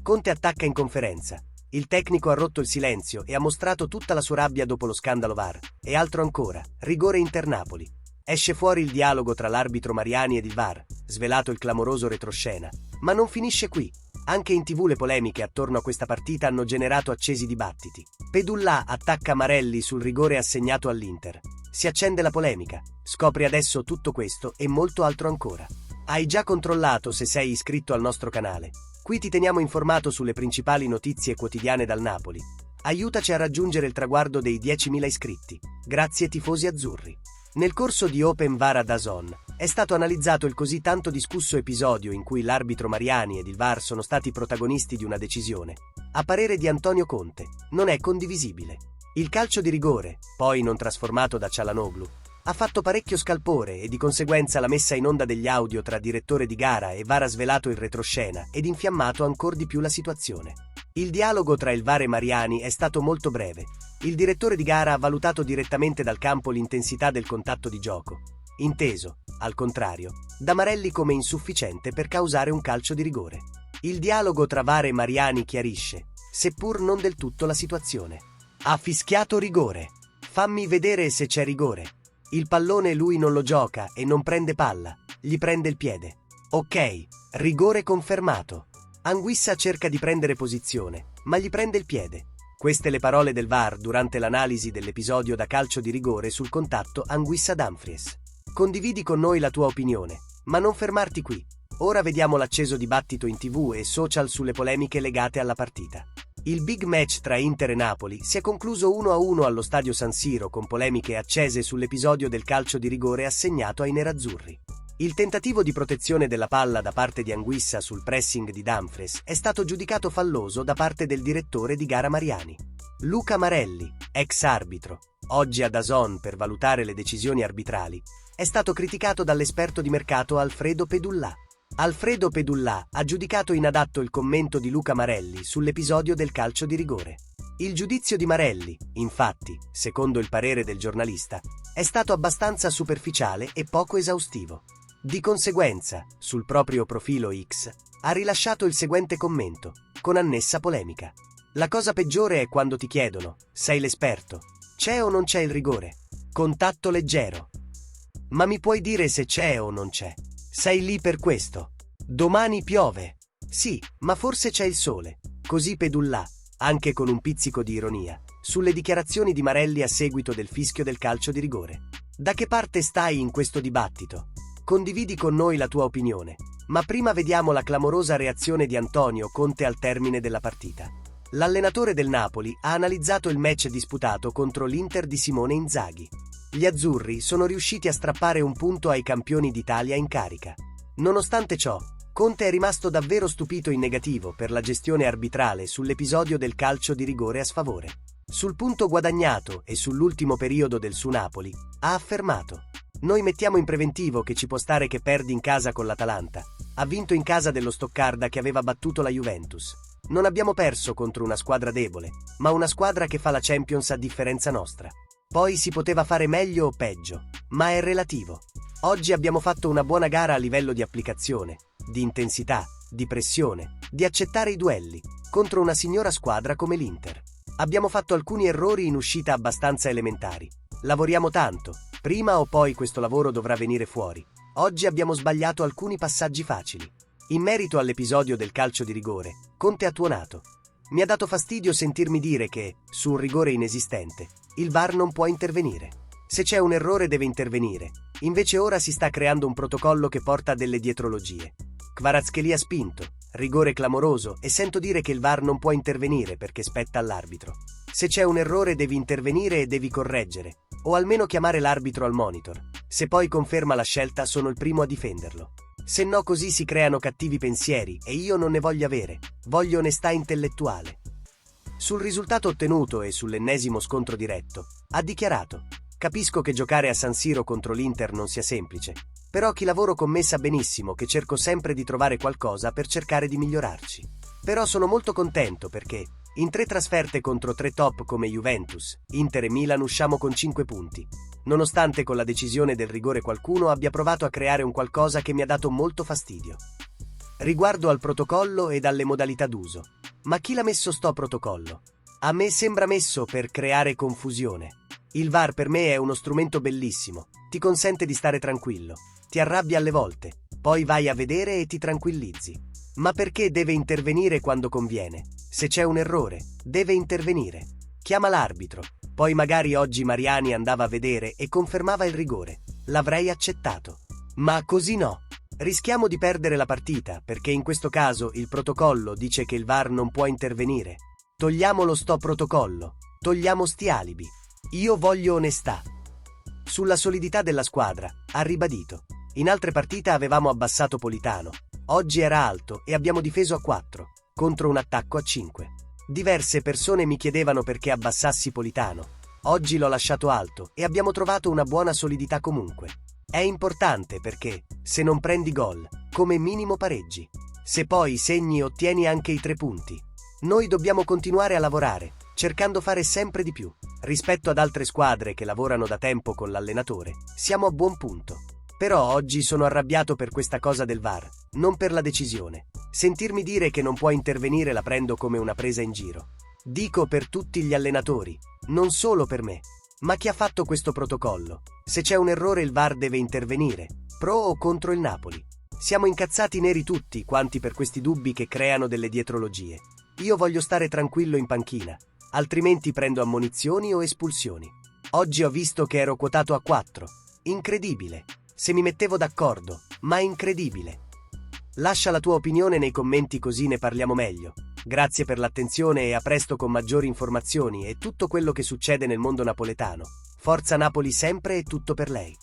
Conte attacca in conferenza. Il tecnico ha rotto il silenzio e ha mostrato tutta la sua rabbia dopo lo scandalo VAR. E altro ancora, rigore Inter Napoli. Esce fuori il dialogo tra l'arbitro Mariani ed il VAR, svelato il clamoroso retroscena. Ma non finisce qui. Anche in TV le polemiche attorno a questa partita hanno generato accesi dibattiti. Pedullà attacca Marelli sul rigore assegnato all'Inter. Si accende la polemica. Scopri adesso tutto questo e molto altro ancora. Hai già controllato se sei iscritto al nostro canale? Qui ti teniamo informato sulle principali notizie quotidiane dal Napoli. Aiutaci a raggiungere il traguardo dei 10.000 iscritti. Grazie tifosi azzurri. Nel corso di Open VAR a DAZN è stato analizzato il così tanto discusso episodio in cui l'arbitro Mariani ed il VAR sono stati protagonisti di una decisione. A parere di Antonio Conte, non è condivisibile. Il calcio di rigore, poi non trasformato da Çalhanoğlu, ha fatto parecchio scalpore e di conseguenza la messa in onda degli audio tra direttore di gara e VAR ha svelato il retroscena ed infiammato ancor di più la situazione. Il dialogo tra il VAR e Mariani è stato molto breve. Il direttore di gara ha valutato direttamente dal campo l'intensità del contatto di gioco, inteso, al contrario, da Marelli come insufficiente per causare un calcio di rigore. Il dialogo tra VAR e Mariani chiarisce, seppur non del tutto la situazione. Ha fischiato rigore. Fammi vedere se c'è rigore. Il pallone lui non lo gioca e non prende palla, gli prende il piede. Ok, rigore confermato. Anguissa cerca di prendere posizione, ma gli prende il piede. Queste le parole del VAR durante l'analisi dell'episodio da calcio di rigore sul contatto Anguissa-Dumfries. Condividi con noi la tua opinione, ma non fermarti qui. Ora vediamo l'acceso dibattito in TV e social sulle polemiche legate alla partita. Il big match tra Inter e Napoli si è concluso 1-1 allo stadio San Siro con polemiche accese sull'episodio del calcio di rigore assegnato ai nerazzurri. Il tentativo di protezione della palla da parte di Anguissa sul pressing di Dumfries è stato giudicato falloso da parte del direttore di gara Mariani. Luca Marelli, ex arbitro, oggi a DAZN per valutare le decisioni arbitrali, è stato criticato dall'esperto di mercato Alfredo Pedullà. Alfredo Pedullà ha giudicato inadatto il commento di Luca Marelli sull'episodio del calcio di rigore. Il giudizio di Marelli, infatti, secondo il parere del giornalista, è stato abbastanza superficiale e poco esaustivo. Di conseguenza, sul proprio profilo X, ha rilasciato il seguente commento, con annessa polemica. La cosa peggiore è quando ti chiedono, sei l'esperto, c'è o non c'è il rigore? Contatto leggero. Ma mi puoi dire se c'è o non c'è? Sei lì per questo. Domani piove. Sì, ma forse c'è il sole. Così Pedullà, anche con un pizzico di ironia, sulle dichiarazioni di Marelli a seguito del fischio del calcio di rigore. Da che parte stai in questo dibattito? Condividi con noi la tua opinione. Ma prima vediamo la clamorosa reazione di Antonio Conte al termine della partita. L'allenatore del Napoli ha analizzato il match disputato contro l'Inter di Simone Inzaghi. Gli azzurri sono riusciti a strappare un punto ai campioni d'Italia in carica. Nonostante ciò, Conte è rimasto davvero stupito in negativo per la gestione arbitrale sull'episodio del calcio di rigore a sfavore. Sul punto guadagnato e sull'ultimo periodo del suo Napoli, ha affermato: «Noi mettiamo in preventivo che ci può stare che perdi in casa con l'Atalanta. Ha vinto in casa dello Stoccarda che aveva battuto la Juventus. Non abbiamo perso contro una squadra debole, ma una squadra che fa la Champions a differenza nostra. Poi si poteva fare meglio o peggio, ma è relativo. Oggi abbiamo fatto una buona gara a livello di applicazione, di intensità, di pressione, di accettare i duelli, contro una signora squadra come l'Inter. Abbiamo fatto alcuni errori in uscita abbastanza elementari. Lavoriamo tanto, prima o poi questo lavoro dovrà venire fuori. Oggi abbiamo sbagliato alcuni passaggi facili». In merito all'episodio del calcio di rigore, Conte ha tuonato: «Mi ha dato fastidio sentirmi dire che, su un rigore inesistente, il VAR non può intervenire. Se c'è un errore deve intervenire. Invece ora si sta creando un protocollo che porta a delle dietrologie. Kvaratskhelia spinto, rigore clamoroso e sento dire che il VAR non può intervenire perché spetta all'arbitro. Se c'è un errore devi intervenire e devi correggere, o almeno chiamare l'arbitro al monitor. Se poi conferma la scelta sono il primo a difenderlo. Se no così si creano cattivi pensieri e io non ne voglio avere, voglio onestà intellettuale». Sul risultato ottenuto e sull'ennesimo scontro diretto, ha dichiarato: «Capisco che giocare a San Siro contro l'Inter non sia semplice, però chi lavoro con me sa benissimo che cerco sempre di trovare qualcosa per cercare di migliorarci. Però sono molto contento perché, in 3 trasferte contro 3 top come Juventus, Inter e Milan usciamo con 5 punti. Nonostante con la decisione del rigore qualcuno abbia provato a creare un qualcosa che mi ha dato molto fastidio». Riguardo al protocollo ed alle modalità d'uso. Ma chi l'ha messo sto protocollo? A me sembra messo per creare confusione. Il VAR per me è uno strumento bellissimo, ti consente di stare tranquillo, ti arrabbi alle volte, poi vai a vedere e ti tranquillizzi. Ma perché deve intervenire quando conviene? Se c'è un errore, deve intervenire. Chiama l'arbitro, poi magari oggi Mariani andava a vedere e confermava il rigore. L'avrei accettato. Ma così no. Rischiamo di perdere la partita perché in questo caso il protocollo dice che il VAR non può intervenire. Togliamolo sto protocollo, togliamo sti alibi. Io voglio onestà. Sulla solidità della squadra, ha ribadito. In altre partite avevamo abbassato Politano, oggi era alto e abbiamo difeso a 4, contro un attacco a 5. Diverse persone mi chiedevano perché abbassassi Politano. Oggi l'ho lasciato alto e abbiamo trovato una buona solidità comunque. È importante perché, se non prendi gol, come minimo pareggi. Se poi segni ottieni anche i 3 punti. Noi dobbiamo continuare a lavorare, cercando fare sempre di più. Rispetto ad altre squadre che lavorano da tempo con l'allenatore, siamo a buon punto. Però oggi sono arrabbiato per questa cosa del VAR, non per la decisione. Sentirmi dire che non può intervenire la prendo come una presa in giro. Dico per tutti gli allenatori, non solo per me. Ma chi ha fatto questo protocollo? Se c'è un errore il VAR deve intervenire, pro o contro il Napoli. Siamo incazzati neri tutti quanti per questi dubbi che creano delle dietrologie. Io voglio stare tranquillo in panchina, altrimenti prendo ammonizioni o espulsioni. Oggi ho visto che ero quotato a 4. Incredibile. Se mi mettevo d'accordo, ma incredibile. Lascia la tua opinione nei commenti così ne parliamo meglio. Grazie per l'attenzione e a presto con maggiori informazioni e tutto quello che succede nel mondo napoletano. Forza Napoli sempre e tutto per lei.